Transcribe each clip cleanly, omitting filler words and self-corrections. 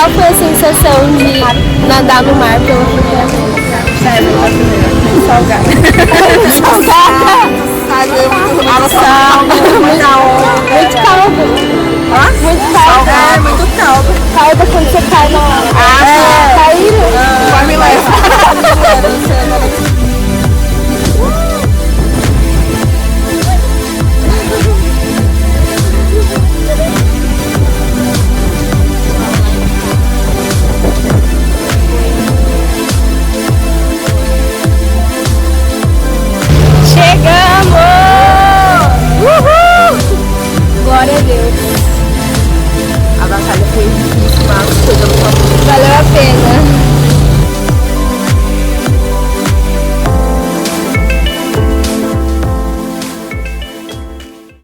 Qual foi a sensação de nadar no mar pela primeira vez? Sério, pela primeira vez. Salgada. Muito caldo. Muito caldo. É, muito caldo. Caldo quando você cai na água. Caindo. Vai me levar. Glória a Deus. A batalha foi difícil, mas foi dando uma... Valeu a pena.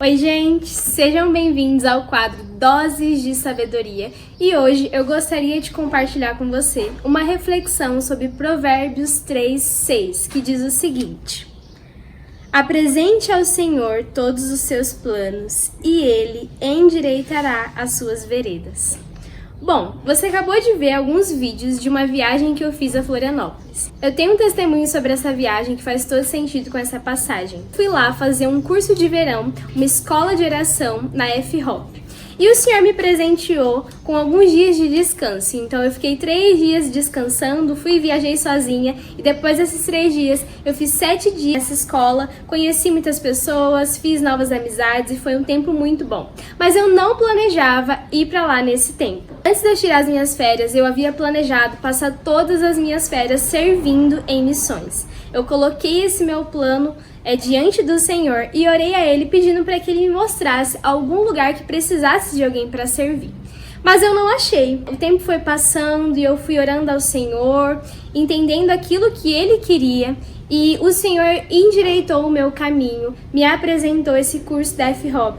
Oi, gente! Sejam bem-vindos ao quadro Doses de Sabedoria. E hoje eu gostaria de compartilhar com você uma reflexão sobre Provérbios 3:6, que diz o seguinte: apresente ao Senhor todos os seus planos, e Ele endireitará as suas veredas. Bom, você acabou de ver alguns vídeos de uma viagem que eu fiz a Florianópolis. Eu tenho um testemunho sobre essa viagem que faz todo sentido com essa passagem. Fui lá fazer um curso de verão, uma escola de oração na F-Hop. E o Senhor me presenteou com alguns dias de descanso. Então eu fiquei 3 dias descansando, fui e viajei sozinha. E depois desses 3 dias, eu fiz 7 dias nessa escola. Conheci muitas pessoas, fiz novas amizades e foi um tempo muito bom. Mas eu não planejava ir pra lá nesse tempo. Antes de eu tirar as minhas férias, eu havia planejado passar todas as minhas férias servindo em missões. Eu coloquei esse meu plano diante do Senhor e orei a Ele pedindo para que Ele me mostrasse algum lugar que precisasse de alguém para servir. Mas eu não achei. O tempo foi passando e eu fui orando ao Senhor, entendendo aquilo que Ele queria, e o Senhor endireitou o meu caminho, me apresentou esse curso da F-Hop.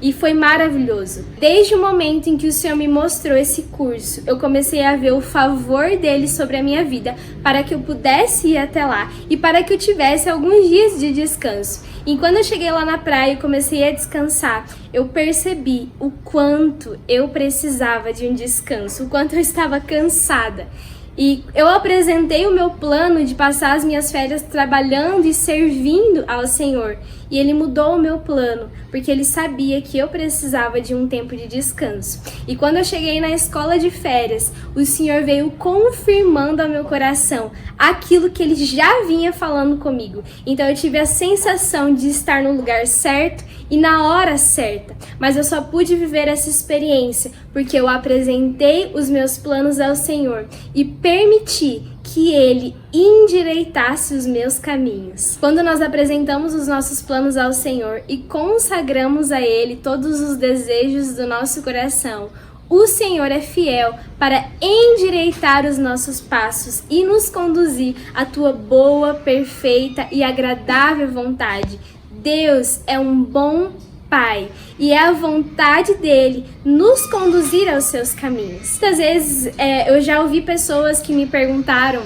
E foi maravilhoso. Desde o momento em que o Senhor me mostrou esse curso, eu comecei a ver o favor dele sobre a minha vida, para que eu pudesse ir até lá e para que eu tivesse alguns dias de descanso. E quando eu cheguei lá na praia e comecei a descansar, eu percebi o quanto eu precisava de um descanso, o quanto eu estava cansada. E eu apresentei o meu plano de passar as minhas férias trabalhando e servindo ao Senhor. E Ele mudou o meu plano, porque Ele sabia que eu precisava de um tempo de descanso. E quando eu cheguei na escola de férias, o Senhor veio confirmando ao meu coração aquilo que Ele já vinha falando comigo. Então eu tive a sensação de estar no lugar certo e na hora certa. Mas eu só pude viver essa experiência porque eu apresentei os meus planos ao Senhor e permiti que Ele endireitasse os meus caminhos. Quando nós apresentamos os nossos planos ao Senhor e consagramos a Ele todos os desejos do nosso coração, o Senhor é fiel para endireitar os nossos passos e nos conduzir à tua boa, perfeita e agradável vontade. Deus é um bom Pai, e é a vontade dele nos conduzir aos seus caminhos. Muitas vezes eu já ouvi pessoas que me perguntaram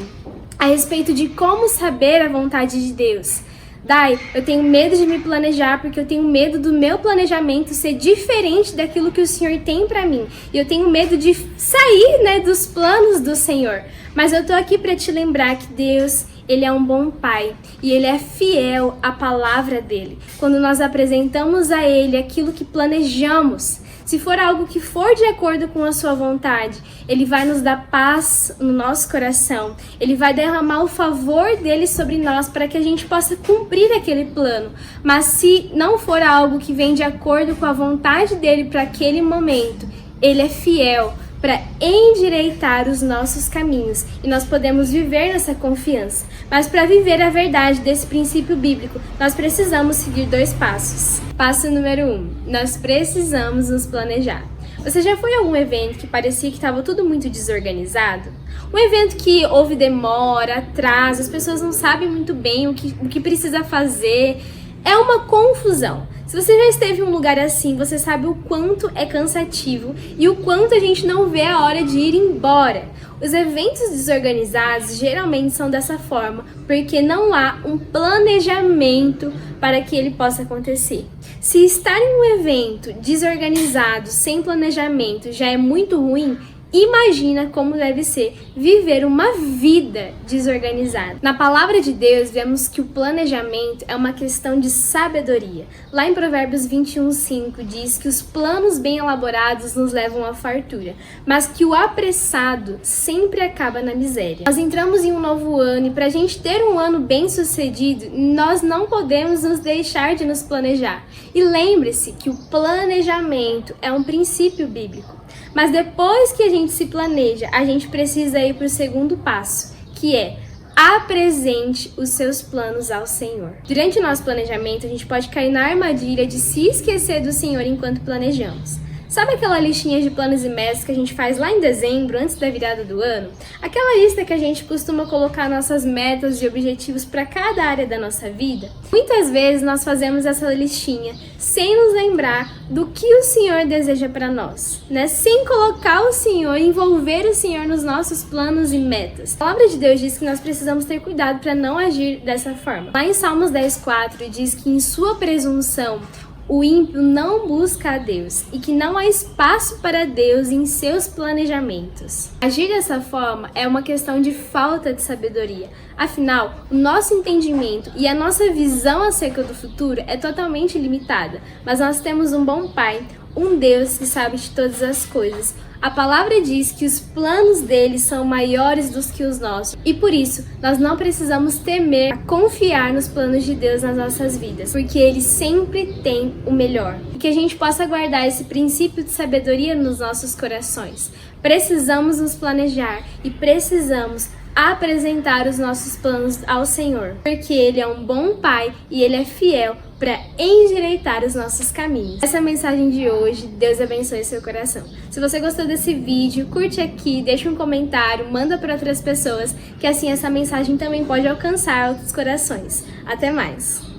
a respeito de como saber a vontade de Deus. Dai, eu tenho medo de me planejar porque eu tenho medo do meu planejamento ser diferente daquilo que o Senhor tem pra mim. E eu tenho medo de sair, dos planos do Senhor. Mas eu tô aqui pra te lembrar que Deus, Ele é um bom Pai e Ele é fiel à palavra dEle. Quando nós apresentamos a Ele aquilo que planejamos, se for algo que for de acordo com a sua vontade, Ele vai nos dar paz no nosso coração. Ele vai derramar o favor dEle sobre nós para que a gente possa cumprir aquele plano. Mas se não for algo que vem de acordo com a vontade dEle para aquele momento, Ele é fiel para endireitar os nossos caminhos e nós podemos viver nessa confiança. Mas para viver a verdade desse princípio bíblico, nós precisamos seguir 2 passos. Passo número 1, nós precisamos nos planejar. Você já foi a algum evento que parecia que estava tudo muito desorganizado? Um evento que houve demora, atraso, as pessoas não sabem muito bem o que precisa fazer. É uma confusão. Se você já esteve em um lugar assim, você sabe o quanto é cansativo e o quanto a gente não vê a hora de ir embora. Os eventos desorganizados geralmente são dessa forma, porque não há um planejamento para que ele possa acontecer. Se estar em um evento desorganizado, sem planejamento, já é muito ruim, imagina como deve ser viver uma vida desorganizada. Na palavra de Deus, vemos que o planejamento é uma questão de sabedoria. Lá em Provérbios 21:5 diz que os planos bem elaborados nos levam à fartura, mas que o apressado sempre acaba na miséria. Nós entramos em um novo ano e para a gente ter um ano bem sucedido, nós não podemos nos deixar de nos planejar. E lembre-se que o planejamento é um princípio bíblico. Mas depois que a gente se planeja, a gente precisa ir para o segundo passo, que é apresente os seus planos ao Senhor. Durante o nosso planejamento, a gente pode cair na armadilha de se esquecer do Senhor enquanto planejamos. Sabe aquela listinha de planos e metas que a gente faz lá em dezembro, antes da virada do ano? Aquela lista que a gente costuma colocar nossas metas e objetivos para cada área da nossa vida? Muitas vezes nós fazemos essa listinha sem nos lembrar do que o Senhor deseja para nós, né? Sem colocar o Senhor, envolver o Senhor nos nossos planos e metas. A palavra de Deus diz que nós precisamos ter cuidado para não agir dessa forma. Lá em Salmos 10:4 diz que em sua presunção o ímpio não busca a Deus e que não há espaço para Deus em seus planejamentos. Agir dessa forma é uma questão de falta de sabedoria. Afinal, o nosso entendimento e a nossa visão acerca do futuro é totalmente limitada, mas nós temos um bom Pai, um Deus que sabe de todas as coisas. A palavra diz que os planos dele são maiores do que os nossos e por isso nós não precisamos temer a confiar nos planos de Deus nas nossas vidas, porque ele sempre tem o melhor. E que a gente possa guardar esse princípio de sabedoria nos nossos corações. Precisamos nos planejar e precisamos apresentar os nossos planos ao Senhor, porque Ele é um bom Pai e Ele é fiel para endireitar os nossos caminhos. Essa é a mensagem de hoje. Deus abençoe seu coração. Se você gostou desse vídeo, curte aqui, deixa um comentário, manda para outras pessoas, que assim essa mensagem também pode alcançar outros corações. Até mais!